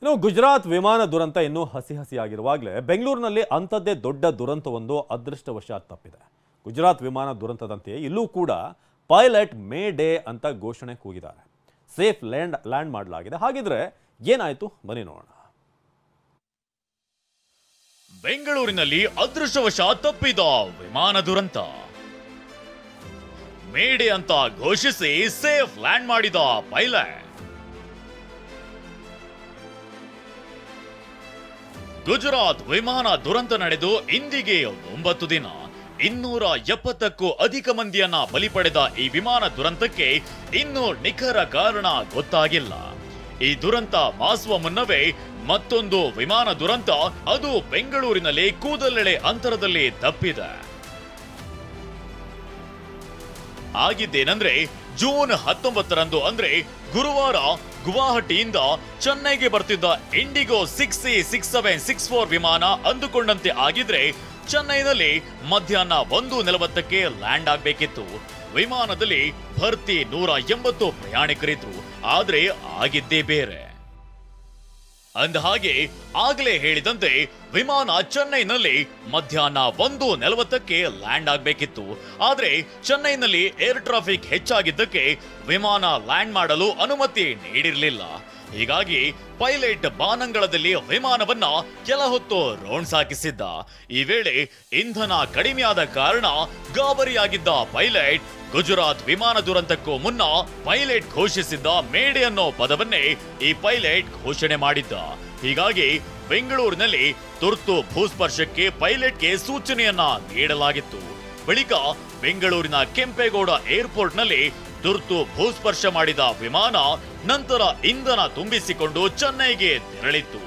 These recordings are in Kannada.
ಇನ್ನು ಗುಜರಾತ್ ವಿಮಾನ ದುರಂತ ಇನ್ನೂ ಹಸಿಯಾಗಿರುವಾಗಲೇ ಬೆಂಗಳೂರಿನಲ್ಲಿ ಅಂಥದ್ದೇ ದೊಡ್ಡ ದುರಂತವೊಂದು ಅದೃಷ್ಟವಶಾತ್ ತಪ್ಪಿದೆ. ಗುಜರಾತ್ ವಿಮಾನ ದುರಂತದಂತೆ ಇಲ್ಲೂ ಕೂಡ ಪೈಲಟ್ ಮೇ ಡೇ ಅಂತ ಘೋಷಣೆ ಕೂಗಿದ್ದಾರೆ. ಸೇಫ್ ಲ್ಯಾಂಡ್ ಮಾಡಲಾಗಿದೆ. ಹಾಗಿದ್ರೆ ಏನಾಯ್ತು ಬನ್ನಿ ನೋಡೋಣ. ಬೆಂಗಳೂರಿನಲ್ಲಿ ಅದೃಷ್ಟವಶಾತ್ ತಪ್ಪಿದ ವಿಮಾನ ದುರಂತ. ಮೇ ಡೇ ಅಂತ ಘೋಷಿಸಿ ಸೇಫ್ ಲ್ಯಾಂಡ್ ಮಾಡಿದ ಪೈಲಟ್. ಗುಜರಾತ್ ವಿಮಾನ ದುರಂತ ನಡೆದು ಇಂದಿಗೆ 9 ದಿನ. 270ಕ್ಕೂ ಅಧಿಕ ಮಂದಿಯನ್ನ ಬಲಿ ಪಡೆದ ಈ ವಿಮಾನ ದುರಂತಕ್ಕೆ ಇನ್ನೂ ನಿಖರ ಕಾರಣ ಗೊತ್ತಾಗಿಲ್ಲ. ಈ ದುರಂತ ಮಾಸುವ ಮುನ್ನವೇ ಮತ್ತೊಂದು ವಿಮಾನ ದುರಂತ, ಅದು ಬೆಂಗಳೂರಿನಲ್ಲಿ ಕೂದಲೆಳೆ ಅಂತರದಲ್ಲಿ ತಪ್ಪಿದೆ. ಆಗಿದ್ದೇನೆಂದ್ರೆ ಜೂನ್ 19ರಂದು ಅಂದ್ರೆ ಗುರುವಾರ ಗುವಾಹಟಿಯಿಂದ ಚೆನ್ನೈಗೆ ಬರ್ತಿದ್ದ ಇಂಡಿಗೋ 6C6764 ವಿಮಾನ ಅಂದುಕೊಂಡಂತೆ ಆಗಿದ್ರೆ ಚೆನ್ನೈನಲ್ಲಿ ಮಧ್ಯಾಹ್ನ 1:40ಕ್ಕೆ ಲ್ಯಾಂಡ್ ಆಗ್ಬೇಕಿತ್ತು. ವಿಮಾನದಲ್ಲಿ ಭರ್ತಿ 180 ಪ್ರಯಾಣಿಕರಿದ್ರು. ಆದ್ರೆ ಆಗಿದ್ದೇ ಬೇರೆ. ಅಂದ ಹಾಗೆ ಆಗಲೇ ಹೇಳಿದಂತೆ ವಿಮಾನ ಚೆನ್ನೈನಲ್ಲಿ ಮಧ್ಯಾಹ್ನ 1:40ಕ್ಕೆ ಲ್ಯಾಂಡ್ ಆಗ್ಬೇಕಿತ್ತು. ಆದ್ರೆ ಚೆನ್ನೈನಲ್ಲಿ ಏರ್ ಟ್ರಾಫಿಕ್ ಹೆಚ್ಚಾಗಿದ್ದಕ್ಕೆ ವಿಮಾನ ಲ್ಯಾಂಡ್ ಮಾಡಲು ಅನುಮತಿ ನೀಡಿರಲಿಲ್ಲ. ಹೀಗಾಗಿ ಪೈಲಟ್ ಬಾನಂಗಳದಲ್ಲಿ ವಿಮಾನವನ್ನ ಕೆಲ ಹೊತ್ತು ರೌಂಡ್ಸ್ ಹಾಕಿಸಿದ್ದ. ಈ ವೇಳೆ ಇಂಧನ ಕಡಿಮೆಯಾದ ಕಾರಣ ಗಾಬರಿಯಾಗಿದ್ದ ಪೈಲಟ್ ಗುಜರಾತ್ ವಿಮಾನ ದುರಂತಕ್ಕೂ ಮುನ್ನ ಪೈಲಟ್ ಘೋಷಿಸಿದ್ದ ಮೇಡೆ ಅನ್ನೋ ಪದವನ್ನೇ ಈ ಪೈಲಟ್ ಘೋಷಣೆ ಮಾಡಿದ್ದ. ಹೀಗಾಗಿ ಬೆಂಗಳೂರಿನಲ್ಲಿ ತುರ್ತು ಭೂಸ್ಪರ್ಶಕ್ಕೆ ಪೈಲಟ್ಗೆ ಸೂಚನೆಯನ್ನ ನೀಡಲಾಗಿತ್ತು. ಬಳಿಕ ಬೆಂಗಳೂರಿನ ಕೆಂಪೇಗೌಡ ಏರ್ಪೋರ್ಟ್ನಲ್ಲಿ ತುರ್ತು ಭೂಸ್ಪರ್ಶ ಮಾಡಿದ ವಿಮಾನ ನಂತರ ಇಂಧನ ತುಂಬಿಸಿಕೊಂಡು ಚೆನ್ನೈಗೆ ತೆರಳಿತ್ತು.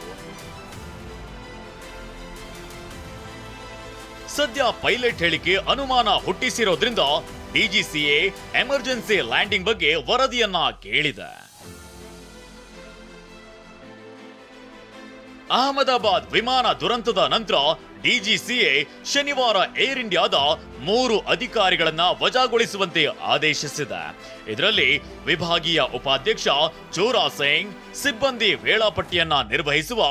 ಸದ್ಯ ಪೈಲಟ್ ಹೇಳಿಕೆ ಅನುಮಾನ ಹುಟ್ಟಿಸಿರೋದ್ರಿಂದ ಡಿಜಿಸಿಎ ಎಮರ್ಜೆನ್ಸಿ ಲ್ಯಾಂಡಿಂಗ್ ಬಗ್ಗೆ ವರದಿಯನ್ನ ಕೇಳಿದೆ. ಅಹಮದಾಬಾದ್ ವಿಮಾನ ದುರಂತದ ನಂತರ ಡಿಜಿಸಿಎ ಶನಿವಾರ ಏರ್ ಇಂಡಿಯಾದ 3 ಅಧಿಕಾರಿಗಳನ್ನ ವಜಾಗೊಳಿಸುವಂತೆ ಆದೇಶಿಸಿದೆ. ಇದರಲ್ಲಿ ವಿಭಾಗೀಯ ಉಪಾಧ್ಯಕ್ಷ ಚೋರಾ ಸಿಂಗ್, ಸಿಬ್ಬಂದಿ ವೇಳಾಪಟ್ಟಿಯನ್ನ ನಿರ್ವಹಿಸುವ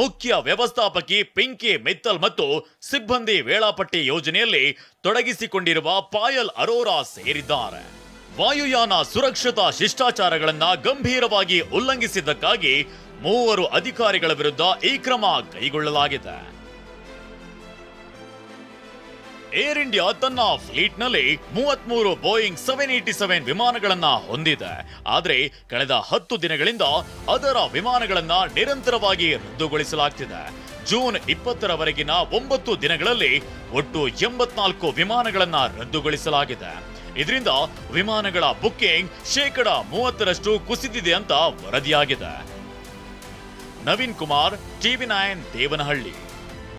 ಮುಖ್ಯ ವ್ಯವಸ್ಥಾಪಕಿ ಪಿಂಕಿ ಮಿತ್ತಲ್ ಮತ್ತು ಸಿಬ್ಬಂದಿ ವೇಳಾಪಟ್ಟಿ ಯೋಜನೆಯಲ್ಲಿ ತೊಡಗಿಸಿಕೊಂಡಿರುವ ಪಾಯಲ್ ಅರೋರಾ ಸೇರಿದ್ದಾರೆ. ವಾಯುಯಾನ ಸುರಕ್ಷತಾ ಶಿಷ್ಟಾಚಾರಗಳನ್ನ ಗಂಭೀರವಾಗಿ ಉಲ್ಲಂಘಿಸಿದ್ದಕ್ಕಾಗಿ 3 ಅಧಿಕಾರಿಗಳ ವಿರುದ್ಧ ಈ ಕ್ರಮ ಕೈಗೊಳ್ಳಲಾಗಿದೆ. ಏರ್ ಇಂಡಿಯಾ ತನ್ನ ಫ್ಲೀಟ್ನಲ್ಲಿ 33 ಬೋಯಿಂಗ್ 787 ವಿಮಾನಗಳನ್ನ ಹೊಂದಿದೆ. ಆದ್ರೆ ಕಳೆದ 10 ದಿನಗಳಿಂದ ಅದರ ವಿಮಾನಗಳನ್ನ ನಿರಂತರವಾಗಿ ರದ್ದುಗೊಳಿಸಲಾಗ್ತಿದೆ. ಜೂನ್ 20ರವರೆಗಿನ 9 ದಿನಗಳಲ್ಲಿ ಒಟ್ಟು 84 ವಿಮಾನಗಳನ್ನ ರದ್ದುಗೊಳಿಸಲಾಗಿದೆ. ಇದರಿಂದ ವಿಮಾನಗಳ ಬುಕ್ಕಿಂಗ್ 30% ಕುಸಿದಿದೆ ಅಂತ ವರದಿಯಾಗಿದೆ. ನವೀನ್ ಕುಮಾರ್, TV9 ದೇವನಹಳ್ಳಿ.